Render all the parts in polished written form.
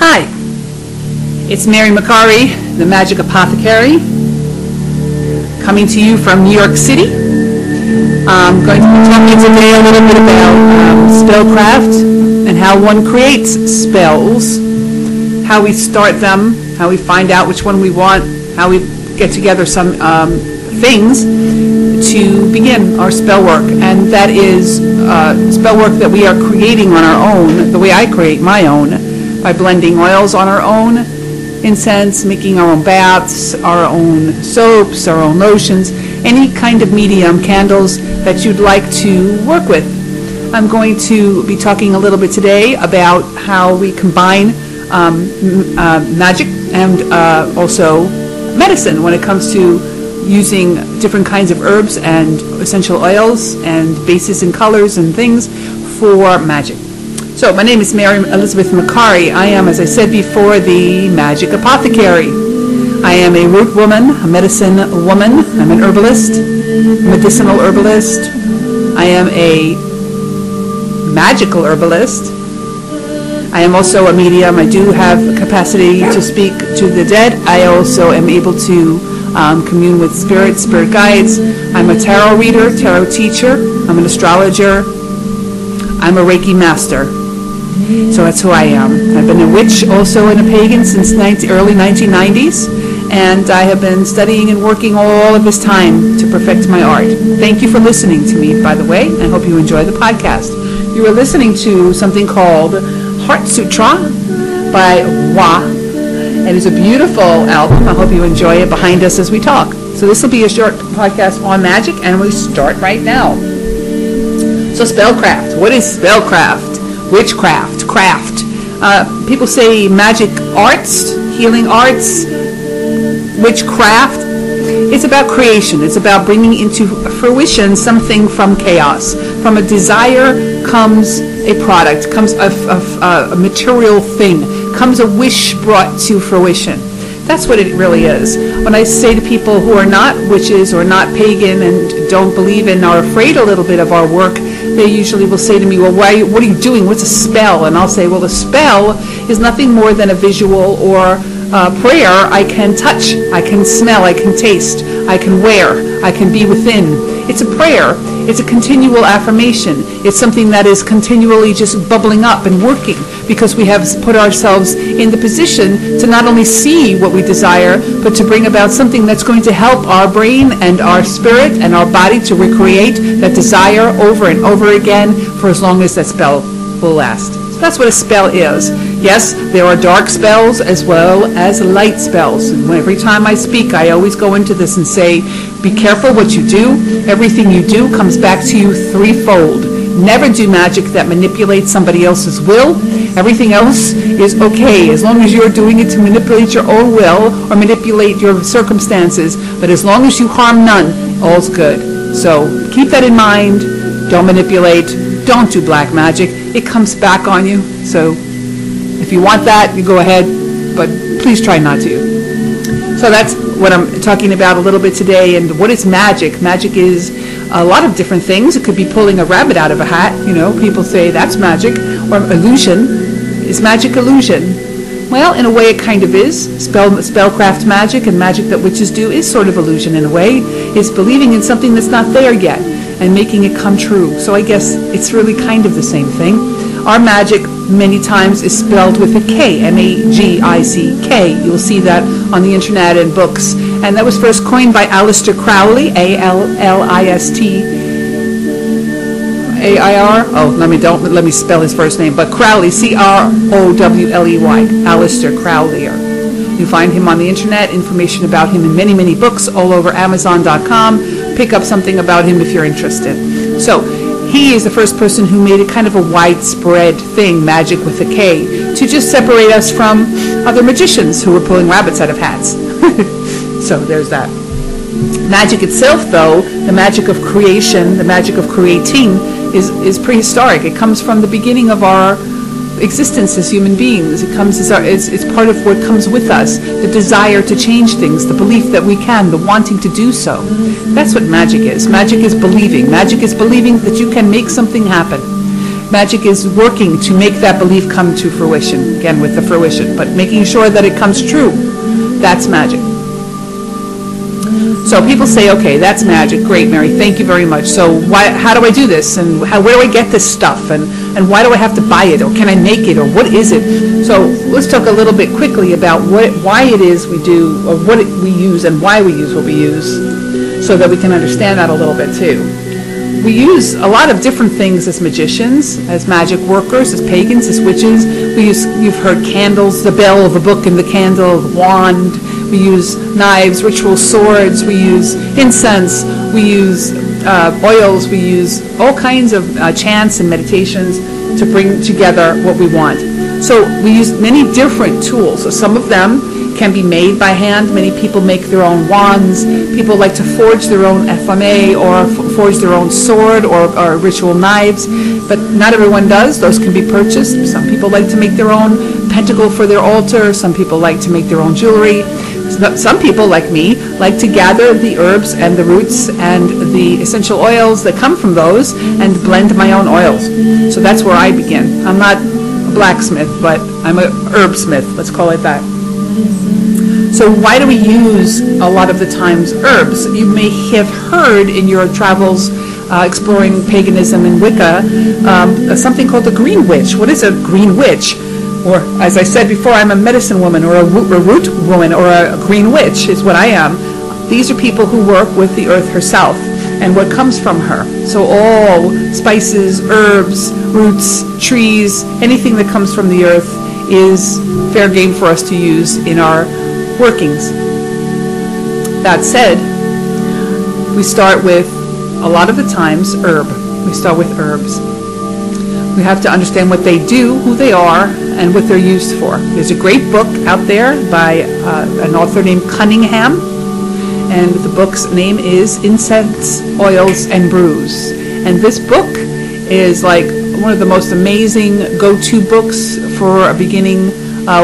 Hi, it's Mary Macari, the Magic Apothecary, coming to you from New York City. I'm going to be talking today a little bit about spellcraft and how one creates spells, how we start them, how we find out which one we want, how we get together some things to begin our spell work. And that is spell work that we are creating on our own, the way I create my own, by blending oils on our own, incense, making our own baths, our own soaps, our own lotions, any kind of medium, candles that you'd like to work with. I'm going to be talking a little bit today about how we combine magic and also medicine when it comes to using different kinds of herbs and essential oils and bases and colors and things for magic. So my name is Mary Elizabeth Macari. I am, as I said before, the Magic Apothecary. I am a root woman, a medicine woman. I'm an herbalist, medicinal herbalist. I am a magical herbalist. I am also a medium. I do have capacity to speak to the dead. I also am able to commune with spirit guides. I'm a tarot reader, tarot teacher. I'm an astrologer. I'm a Reiki master. So that's who I am. I've been a witch also and a pagan since early 1990s, and I have been studying and working all of this time to perfect my art. Thank you for listening to me, by the way. I hope you enjoy the podcast. You are listening to something called Heart Sutra by Wa. It is a beautiful album. I hope you enjoy it behind us as we talk. So this will be a short podcast on magic, and we start right now. So spellcraft. What is spellcraft? Witchcraft, craft. People say magic arts, healing arts, witchcraft. It's about creation. It's about bringing into fruition something from chaos. From a desire comes a product, comes a material thing, comes a wish brought to fruition. That's what it really is. When I say to people who are not witches or not pagan and don't believe in, are afraid a little bit of our work, they usually will say to me, well, what are you doing? What's a spell? And I'll say, well, a spell is nothing more than a visual or prayer I can touch, I can smell, I can taste, I can wear, I can be within. It's a prayer. It's a continual affirmation. It's something that is continually just bubbling up and working because we have put ourselves in the position to not only see what we desire, but to bring about something that's going to help our brain and our spirit and our body to recreate that desire over and over again for as long as that spell will last. So that's what a spell is. Yes, there are dark spells as well as light spells. And every time I speak, I always go into this and say, be careful what you do. Everything you do comes back to you threefold. Never do magic that manipulates somebody else's will. Everything else is okay as long as you're doing it to manipulate your own will or manipulate your circumstances. But as long as you harm none, all's good. So keep that in mind. Don't manipulate. Don't do black magic. It comes back on you. So if you want that, you go ahead, but please try not to. So that's what I'm talking about a little bit today. And what is magic? Magic is a lot of different things. It could be pulling a rabbit out of a hat. You know, people say that's magic. Or illusion. Is magic illusion? Well, in a way it kind of is. Spellcraft magic and magic that witches do is sort of illusion in a way. It's believing in something that's not there yet and making it come true. So I guess it's really kind of the same thing. Our magic many times is spelled with a K, M-A-G-I-C-K. You'll see that on the internet and books. And that was first coined by Aleister Crowley, A-L-I-S-T-A-I-R. Oh, let me spell his first name. But Crowley, C-R-O-W-L-E-Y, Aleister Crowley. You find him on the internet, information about him in many, many books all over Amazon.com. Pick up something about him if you're interested. So he is the first person who made it kind of a widespread thing, magic with a K, to just separate us from other magicians who were pulling rabbits out of hats. So there's that. Magic itself, though, the magic of creation, the magic of creating, is prehistoric. It comes from the beginning of our existence as human beings. It comes it's part of what comes with us, the desire to change things, the belief that we can, the wanting to do so. That's what magic is. Magic is believing. Magic is believing that you can make something happen. Magic is working to make that belief come to fruition, again with the fruition, but making sure that it comes true. That's magic. So people say, okay, that's magic. Great, Mary, thank you very much. So how do I do this? And where do I get this stuff? And why do I have to buy it? Or can I make it? Or what is it? So let's talk a little bit quickly about why it is we do, or what we use and why we use what we use, so that we can understand that a little bit too. We use a lot of different things as magicians, as magic workers, as pagans, as witches. You've heard candles, the bell of a book and the candle, the wand. We use knives, ritual swords. We use incense. We use oils. We use all kinds of chants and meditations to bring together what we want. So we use many different tools. So some of them can be made by hand. Many people make their own wands. People like to forge their own FMA or forge their own sword or ritual knives, but not everyone does. Those can be purchased. Some people like to make their own pentacle for their altar. Some people like to make their own jewelry. Some people, like me, like to gather the herbs and the roots and the essential oils that come from those and blend my own oils. So that's where I begin. I'm not a blacksmith, but I'm a herbsmith. Let's call it that. So why do we use a lot of the times herbs? You may have heard in your travels exploring paganism and Wicca something called the green witch. What is a green witch? Or, as I said before, I'm a medicine woman or a root woman or a green witch is what I am. These are people who work with the earth herself and what comes from her. So all spices, herbs, roots, trees, anything that comes from the earth is fair game for us to use in our workings. That said, we start with, a lot of the times, herb. We start with herbs. We have to understand what they do, who they are, and what they're used for. There's a great book out there by an author named Cunningham, and the book's name is Incense, Oils, and Brews. And this book is like one of the most amazing go-to books for a beginning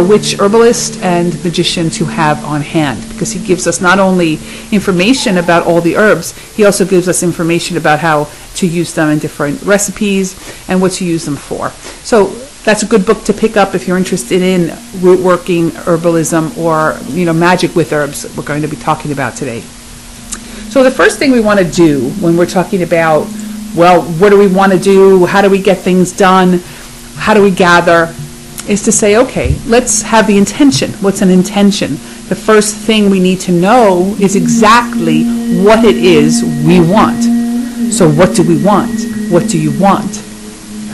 witch, herbalist, and magician to have on hand, because he gives us not only information about all the herbs, he also gives us information about how to use them in different recipes and what to use them for. So that's a good book to pick up if you're interested in root working, herbalism, or magic with herbs that we're going to be talking about today. So the first thing we want to do when we're talking about, well, what do we want to do? How do we get things done? How do we gather? Is to say, okay, let's have the intention. What's an intention? The first thing we need to know is exactly what it is we want. So what do we want? What do you want?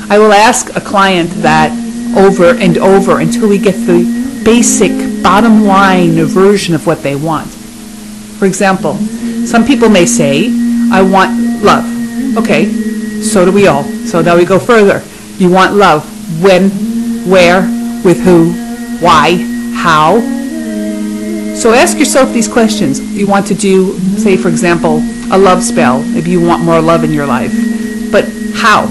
I will ask a client that over and over until we get the basic bottom line version of what they want. For example, some people may say, I want love. Okay, so do we all. So now we go further. You want love. When? Where? With who? Why? How? So ask yourself these questions. You want to do, say for example, a love spell. Maybe you want more love in your life. But how?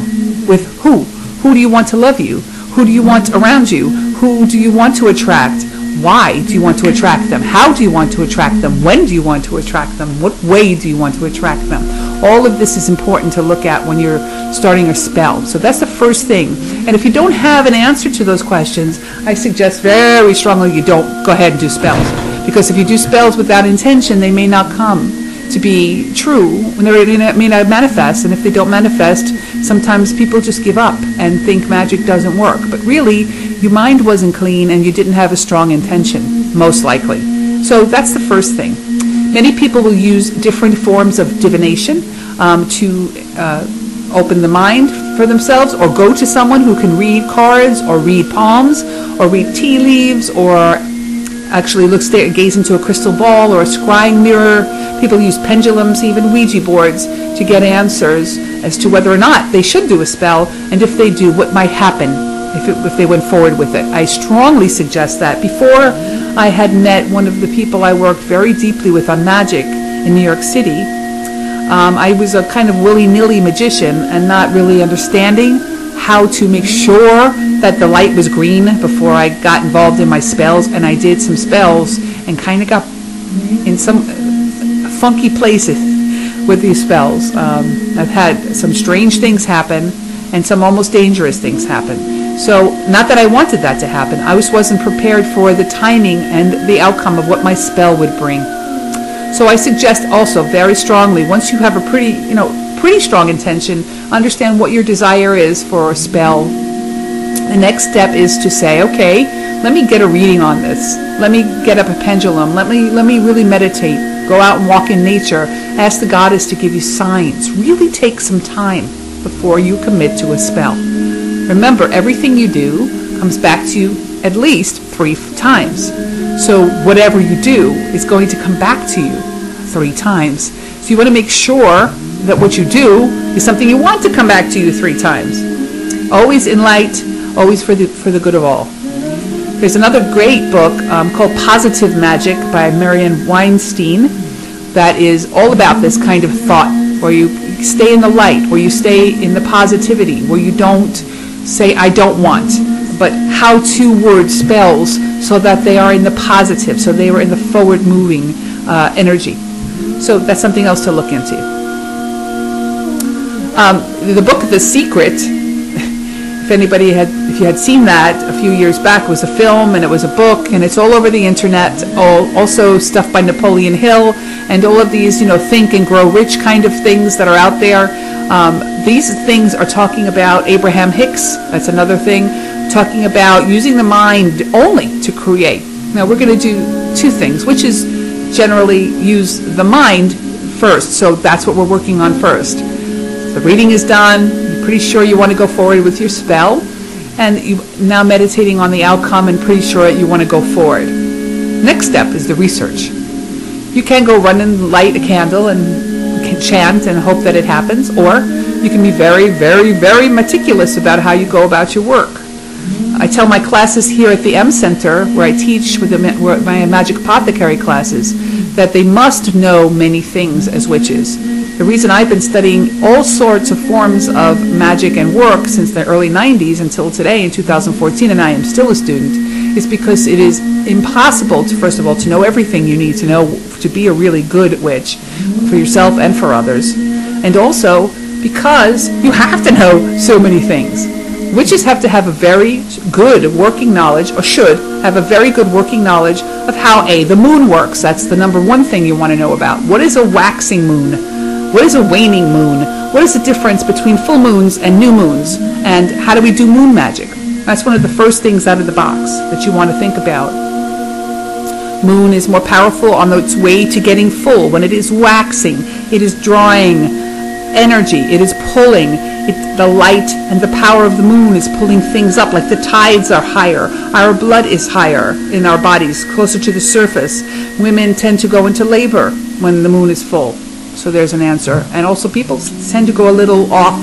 With who? Who do you want to love you? Who do you want around you? Who do you want to attract? Why do you want to attract them? How do you want to attract them? When do you want to attract them? What way do you want to attract them? All of this is important to look at when you're starting a spell. So that's the first thing. And if you don't have an answer to those questions, I suggest very strongly you don't go ahead and do spells. Because if you do spells without intention, they may not come to be true. They may not manifest. And if they don't manifest, sometimes people just give up and think magic doesn't work. But really, your mind wasn't clean and you didn't have a strong intention, most likely. So that's the first thing. Many people will use different forms of divination to open the mind for themselves, or go to someone who can read cards or read palms or read tea leaves, or actually gaze into a crystal ball or a scrying mirror. People use pendulums, even Ouija boards, to get answers as to whether or not they should do a spell, and if they do, what might happen if they went forward with it. I strongly suggest that. Before I had met one of the people I worked very deeply with on magic in New York City, I was a kind of willy-nilly magician and not really understanding how to make sure that the light was green before I got involved in my spells. And I did some spells and kind of got in some funky places with these spells. I've had some strange things happen, and some almost dangerous things happen. So, not that I wanted that to happen, I wasn't prepared for the timing and the outcome of what my spell would bring. So I suggest also very strongly, once you have a pretty strong intention, understand what your desire is for a spell. The next step is to say, okay, let me get a reading on this. Let me get up a pendulum. Let me really meditate. Go out and walk in nature. Ask the goddess to give you signs. Really take some time before you commit to a spell. Remember, everything you do comes back to you at least 3 times. So whatever you do is going to come back to you 3 times. So you want to make sure that what you do is something you want to come back to you 3 times. Always in light, always for the good of all. There's another great book called Positive Magic by Marianne Weinstein that is all about this kind of thought, where you stay in the light, where you stay in the positivity, where you don't say, I don't want, but how to word spells so that they are in the positive, so they are in the forward-moving energy. So that's something else to look into. The book The Secret, if you had seen that a few years back, it was a film and it was a book, and it's all over the internet. Also stuff by Napoleon Hill and all of these, think and grow rich kind of things that are out there. These things are talking about Abraham Hicks. That's another thing, talking about using the mind only to create. Now we're going to do 2 things, which is generally use the mind first. So that's what we're working on first. The reading is done. You're pretty sure you want to go forward with your spell, and you now meditating on the outcome and pretty sure you want to go forward. Next step is the research. You can go run and light a candle and chant and hope that it happens, or you can be very, very, very meticulous about how you go about your work. I tell my classes here at the M Center, where I teach with my Magic Apothecary classes, that they must know many things as witches. The reason I've been studying all sorts of forms of magic and work since the early 90s until today in 2014, and I am still a student, is because it is impossible to, first of all, to know everything you need to know to be a really good witch for yourself and for others. And also because you have to know so many things. Witches have to have a very good working knowledge, or should have a very good working knowledge of how the moon works. That's the number 1 thing you want to know about. What is a waxing moon? What is a waning moon? What is the difference between full moons and new moons? And how do we do moon magic? That's one of the first things out of the box that you want to think about. Moon is more powerful on its way to getting full. When it is waxing, it is drawing energy. It is pulling. The light and the power of the moon is pulling things up, like the tides are higher. Our blood is higher in our bodies, closer to the surface. Women tend to go into labor when the moon is full. So there's an answer. And also people tend to go a little off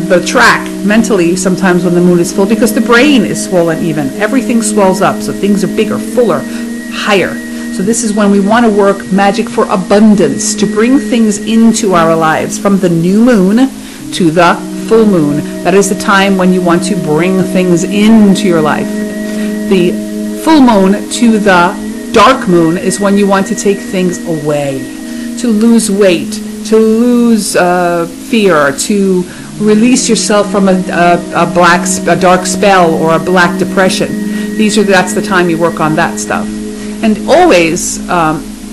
the track mentally sometimes when the moon is full, because the brain is swollen even. Everything swells up, so things are bigger, fuller, higher. So this is when we want to work magic for abundance, to bring things into our lives from the new moon to the full moon. That is the time when you want to bring things into your life. The full moon to the dark moon is when you want to take things away, to lose weight, to lose fear, to release yourself from a dark spell or a black depression. That's the time you work on that stuff. And always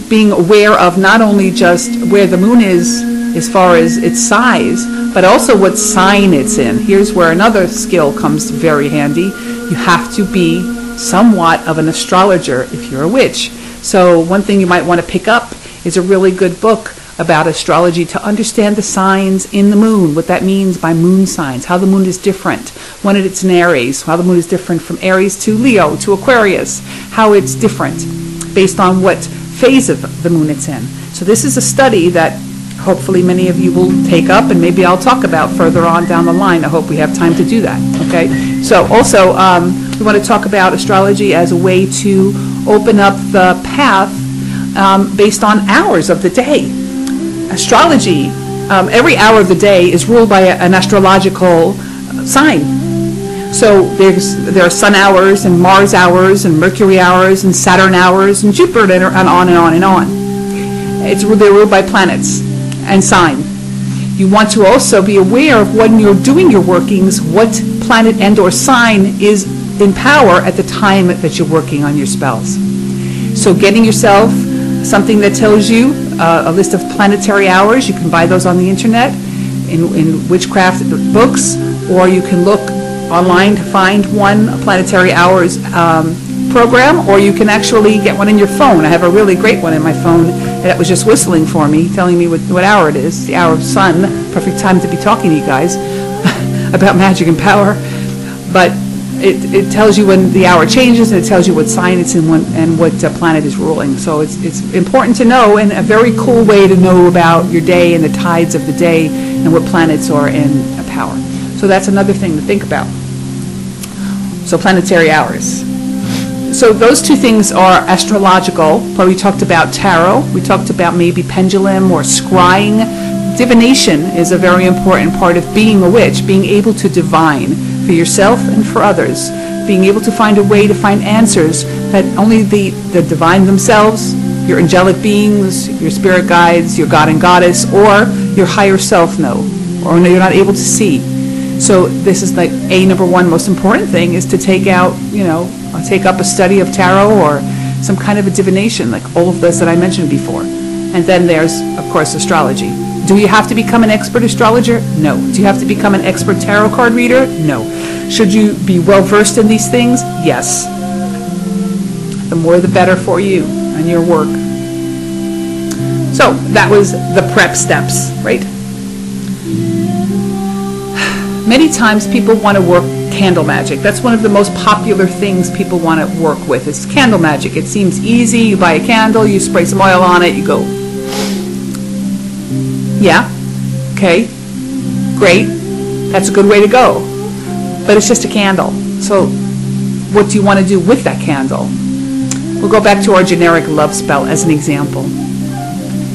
being aware of not only just where the moon is as far as its size, but also what sign it's in. Here's where another skill comes very handy. You have to be somewhat of an astrologer if you're a witch. So one thing you might want to pick up is a really good book about astrology to understand the signs in the moon, what that means by moon signs, how the moon is different when it's in Aries, how the moon is different from Aries to Leo to Aquarius, how it's different based on what phase of the moon it's in. So this is a study that hopefully many of you will take up, and maybe I'll talk about further on down the line. I hope we have time to do that. Okay. So also we want to talk about astrology as a way to open up the path based on hours of the day. Astrology, every hour of the day is ruled by an astrological sign. So there are sun hours and Mars hours and Mercury hours and Saturn hours and Jupiter and on and on and on. They're ruled by planets and sign. You want to also be aware of when you're doing your workings, what planet and or sign is in power at the time that you're working on your spells. So getting yourself something that tells you a list of planetary hours, you can buy those on the internet in witchcraft books, or you can look online to find one planetary hours program, or you can actually get one in your phone. I have a really great one in my phone that was just whistling for me, telling me what hour it is, the hour of sun, perfect time to be talking to you guys about magic and power. But it tells you when the hour changes, and it tells you what sign it's in and what planet is ruling. So it's important to know, and a very cool way to know about your day and the tides of the day and what planets are in power. So that's another thing to think about. So planetary hours. So those two things are astrological, but we talked about tarot, we talked about maybe pendulum or scrying. Divination is a very important part of being a witch, being able to divine for yourself and for others, being able to find a way to find answers that only the divine themselves, your angelic beings, your spirit guides, your god and goddess, or your higher self know, or you're not able to see. So this is like number one most important thing, is to take up a study of tarot or some kind of a divination, like all of this that I mentioned before. And then there's, of course, astrology. Do you have to become an expert astrologer? No. Do you have to become an expert tarot card reader? No. Should you be well versed in these things? Yes. The more the better for you and your work. So that was the prep steps, right? Many times people want to work candle magic. That's one of the most popular things people want to work with. It's candle magic. It seems easy. You buy a candle, you spray some oil on it, you go. Yeah, okay, great. That's a good way to go. But it's just a candle. So what do you want to do with that candle? We'll go back to our generic love spell as an example.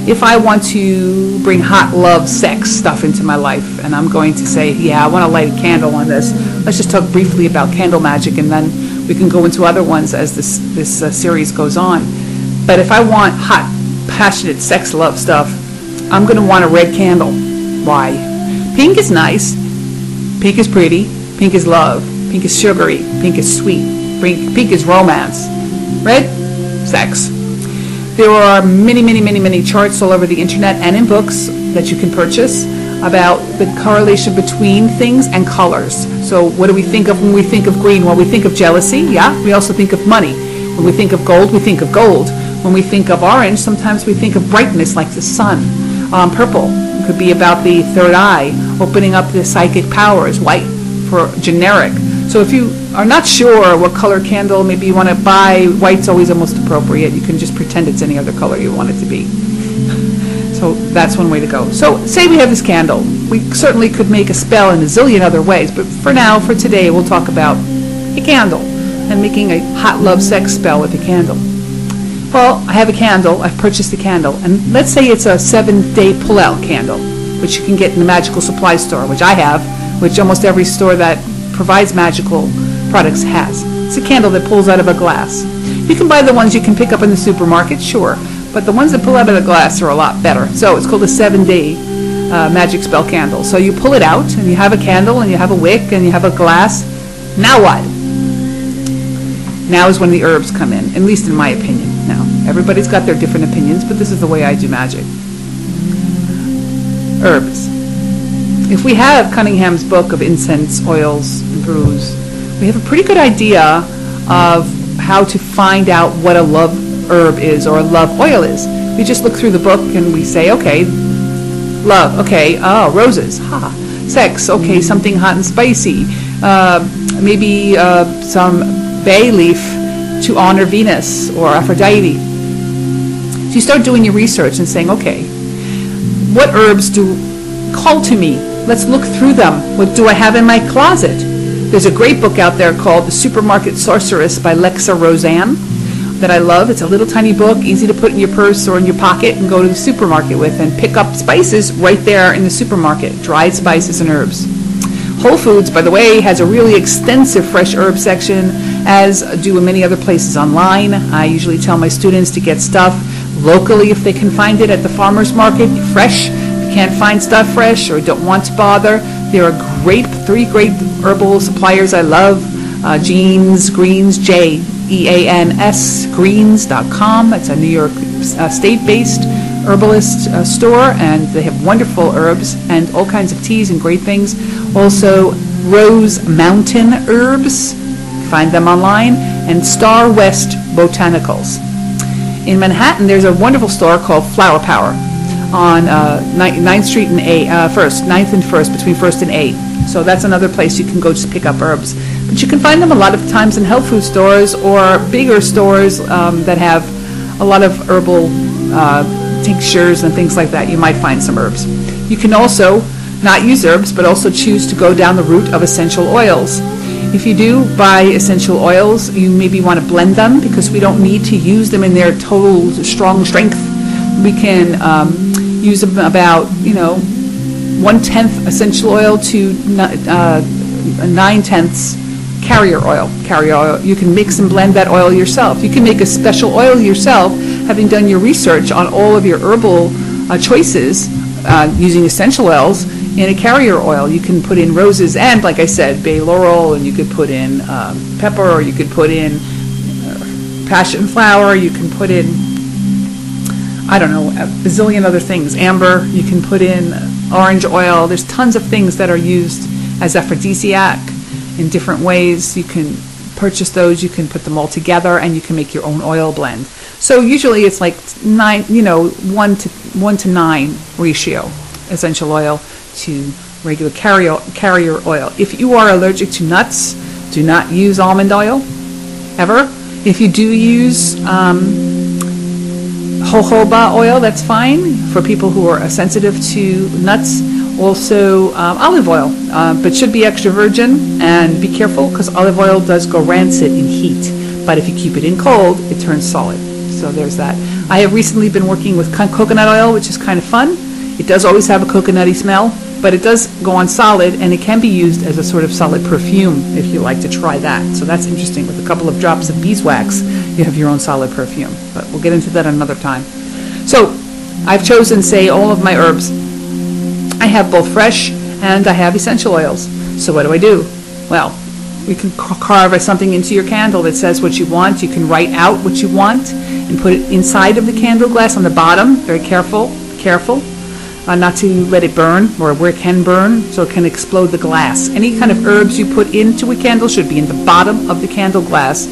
If I want to bring hot love, sex stuff into my life, and I'm going to say, yeah, I want to light a candle on this. Let's just talk briefly about candle magic, and then we can go into other ones as this series goes on. But if I want hot, passionate sex love stuff, I'm going to want a red candle. Why? Pink is nice. Pink is pretty. Pink is love. Pink is sugary. Pink is sweet. Pink is romance. Red? Sex. There are many charts all over the internet and in books that you can purchase about the correlation between things and colors. So what do we think of when we think of green? Well, we think of jealousy, yeah. We also think of money. When we think of gold, we think of gold. When we think of orange, sometimes we think of brightness like the sun. Purple could be about the third eye, opening up the psychic powers. White for generic. So if you are not sure what color candle maybe you want to buy, white's always the most appropriate. You can just pretend it's any other color you want it to be. So that's one way to go. So say we have this candle. We certainly could make a spell in a zillion other ways, but for now, for today, we'll talk about a candle and making a hot love sex spell with a candle. Well, I have a candle. I've purchased a candle, and let's say it's a 7-day pull-out candle, which you can get in the magical supply store, which I have, which almost every store that provides magical products has. It's a candle that pulls out of a glass. You can buy the ones you can pick up in the supermarket, sure, but the ones that pull out of the glass are a lot better. So it's called a 7-day magic spell candle. So you pull it out, and you have a candle, and you have a wick, and you have a glass. Now what? Now is when the herbs come in, at least in my opinion. Now, everybody's got their different opinions, but this is the way I do magic. Herbs. If we have Cunningham's book of incense, oils, and brews, we have a pretty good idea of how to find out what a love herb is or a love oil is. We just look through the book and we say, okay, love, okay, oh, roses, ha. Sex, okay, something hot and spicy. Maybe some bay leaf to honor Venus or Aphrodite. So you start doing your research and saying, okay, what herbs do call to me? Let's look through them. What do I have in my closet? There's a great book out there called The Supermarket Sorceress by Lexa Roseanne that I love. It's a little tiny book, easy to put in your purse or in your pocket and go to the supermarket with and pick up spices right there in the supermarket, dried spices and herbs. Whole Foods, by the way, has a really extensive fresh herb section, as do many other places online. I usually tell my students to get stuff locally if they can find it at the farmer's market, fresh. you can't find stuff fresh or don't want to bother, there are three great herbal suppliers I love. Jeans Greens, Jeans, greens.com. It's a New York state-based herbalist store, and they have wonderful herbs and all kinds of teas and great things. Also, Rose Mountain Herbs, find them online, and Star West Botanicals. In Manhattan, there's a wonderful store called Flower Power on 9th Street and 9th and 1st, between 1st and 8th. So that's another place you can go just pick up herbs. But you can find them a lot of times in health food stores or bigger stores that have a lot of herbal tinctures and things like that. You might find some herbs. You can also not use herbs, but also choose to go down the route of essential oils. If you do buy essential oils, you maybe want to blend them, because we don't need to use them in their total strong strength. We can use about 1/10 essential oil to 9/10 carrier oil. Carrier oil. You can mix and blend that oil yourself. You can make a special oil yourself, having done your research on all of your herbal choices using essential oils. In a carrier oil, you can put in roses and, like I said, bay laurel, and you could put in pepper, or you could put in passion flower. You can put in, I don't know, a bazillion other things. Amber. You can put in orange oil. There's tons of things that are used as aphrodisiac in different ways. You can purchase those. You can put them all together, and you can make your own oil blend. So usually it's like 1 to 9 ratio, essential oil to regular carrier oil. If you are allergic to nuts, do not use almond oil, ever. If you do use jojoba oil, that's fine for people who are sensitive to nuts. Also olive oil, but should be extra virgin, and be careful because olive oil does go rancid in heat, but if you keep it in cold, it turns solid. So there's that. I have recently been working with coconut oil, which is kind of fun. It does always have a coconutty smell, but it does go on solid, and it can be used as a sort of solid perfume if you like to try that. So that's interesting. With a couple of drops of beeswax, you have your own solid perfume. But we'll get into that another time. So I've chosen, say, all of my herbs. I have both fresh and I have essential oils. So what do? Well, you can carve something into your candle that says what you want. You can write out what you want and put it inside of the candle glass on the bottom. Very careful. Not to let it burn, or where it can burn, so it can explode the glass. Any kind of herbs you put into a candle should be in the bottom of the candle glass,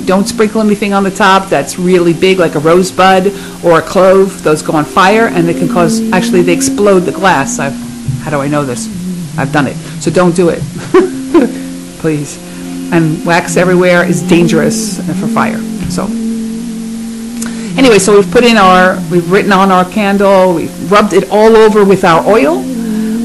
don't sprinkle anything on the top that's really big, like a rosebud or a clove. Those go on fire, and they can cause, actually they explode the glass. How do I know this? I've done it. So don't do it, please. And wax everywhere is dangerous for fire. So anyway, so we've written on our candle, we've rubbed it all over with our oil,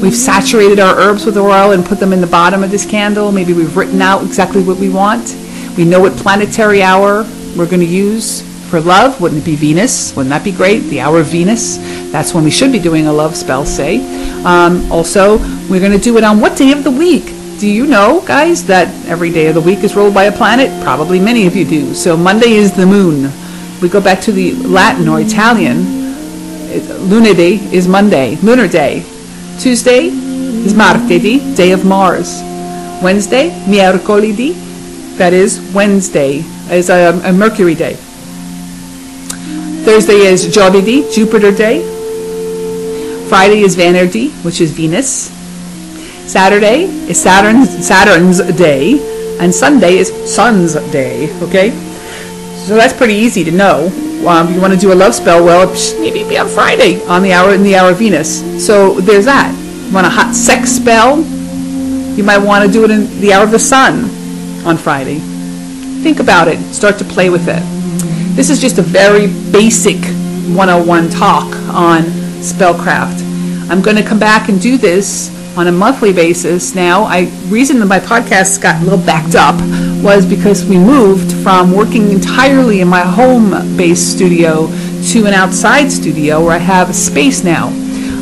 we've saturated our herbs with oil and put them in the bottom of this candle. Maybe we've written out exactly what we want. We know what planetary hour we're going to use for love. Wouldn't it be Venus? Wouldn't that be great? The hour of Venus. That's when we should be doing a love spell, say. Also, we're going to do it on what day of the week? Do you know, guys, that every day of the week is ruled by a planet? Probably many of you do. So Monday is the moon. We go back to the Latin or Italian. Lunedì is Monday, lunar day. Tuesday is martedì, day of Mars. Wednesday, mercoledì, that is Wednesday, is a Mercury day. Thursday is giovedì, Jupiter day. Friday is venerdì, which is Venus. Saturday is Saturn's day, and Sunday is Sun's day. Okay. So that's pretty easy to know. If you want to do a love spell, well, maybe be on Friday in the hour of Venus. So there's that. You want a hot sex spell? You might want to do it in the hour of the sun on Friday. Think about it. Start to play with it. This is just a very basic 101 talk on spellcraft. I'm going to come back and do this on a monthly basis now. Reason that my podcast got a little backed up was because we moved from working entirely in my home-based studio to an outside studio where I have a space now.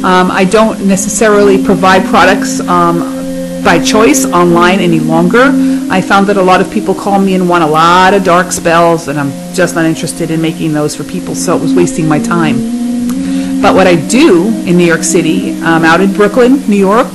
I don't necessarily provide products by choice online any longer. I found that a lot of people call me and want a lot of dark spells, and I'm just not interested in making those for people, so it was wasting my time. But what I do in New York City, out in Brooklyn, New York,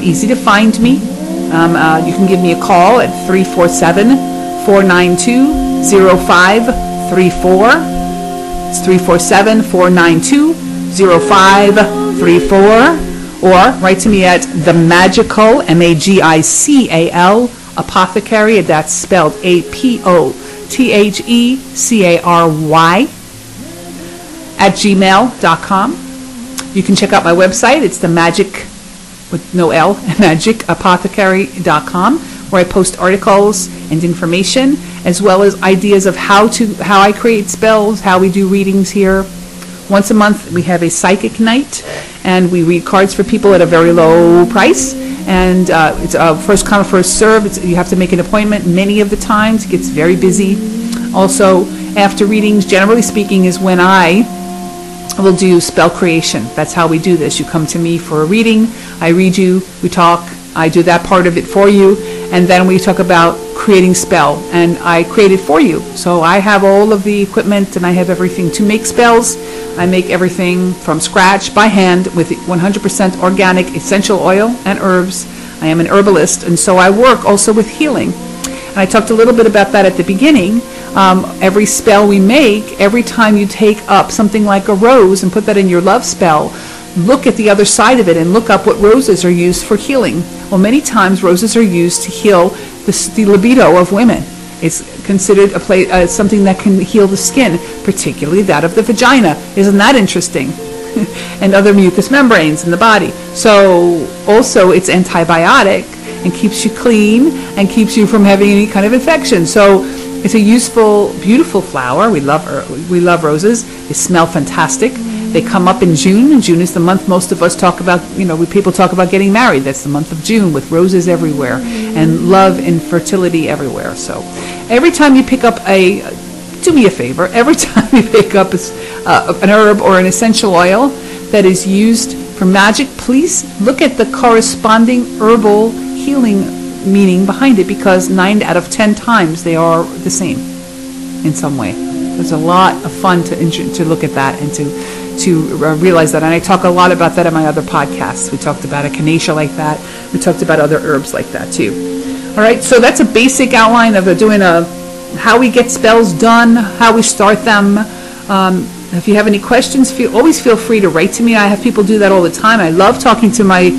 easy to find me. You can give me a call at 347-492-0534. It's 347-492-0534. Or write to me at the Magical, Magical, Apothecary, that's spelled Apothecary, at gmail.com. You can check out my website. It's the magic, with no L, magicapothecary.com, where I post articles and information, as well as ideas of how I create spells, how we do readings here. Once a month, we have a psychic night, and we read cards for people at a very low price. And it's first come, first serve. You have to make an appointment many of the times. It gets very busy. Also, after readings, generally speaking, is when I will do spell creation. That's how we do this. You come to me for a reading. I read you. We talk. I do that part of it for you. And then we talk about creating spell. And I create it for you. So I have all of the equipment and I have everything to make spells. I make everything from scratch by hand with 100% organic essential oil and herbs. I am an herbalist, and so I work also with healing. And I talked a little bit about that at the beginning. Every spell we make, every time you take up something like a rose and put that in your love spell, look at the other side of it and look up what roses are used for healing. Well, many times roses are used to heal the libido of women. It's considered something that can heal the skin, particularly that of the vagina. Isn't that interesting? And other mucous membranes in the body. So also it's antibiotic and keeps you clean and keeps you from having any kind of infection. So it's a useful, beautiful flower. We love roses. They smell fantastic. They come up in June. June is the month most of us talk about, people talk about getting married. That's the month of June with roses everywhere and love and fertility everywhere. So every time you pick up do me a favor, every time you pick up an herb or an essential oil that is used for magic, please look at the corresponding herbal healing meaning behind it, because 9 out of 10 times they are the same in some way. There's a lot of fun to look at that and to realize that. And I talk a lot about that in my other podcasts. We talked about echinacea like that. We talked about other herbs like that too. All right, so that's a basic outline of how we get spells done, how we start them. If you have any questions, always feel free to write to me. I have people do that all the time. I love talking to my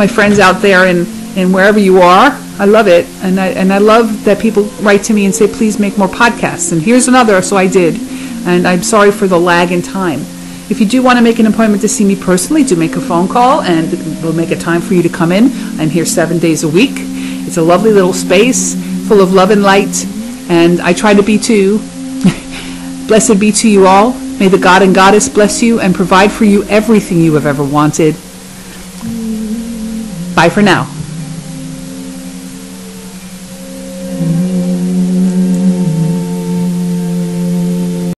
friends out there and wherever you are. I love it, and I love that people write to me and say, please make more podcasts. And here's another, so I did. And I'm sorry for the lag in time. If you do want to make an appointment to see me personally, do make a phone call, and we'll make a time for you to come in. I'm here 7 days a week. It's a lovely little space full of love and light, and I try to be too. Blessed be to you all. May the God and Goddess bless you and provide for you everything you have ever wanted. Bye for now.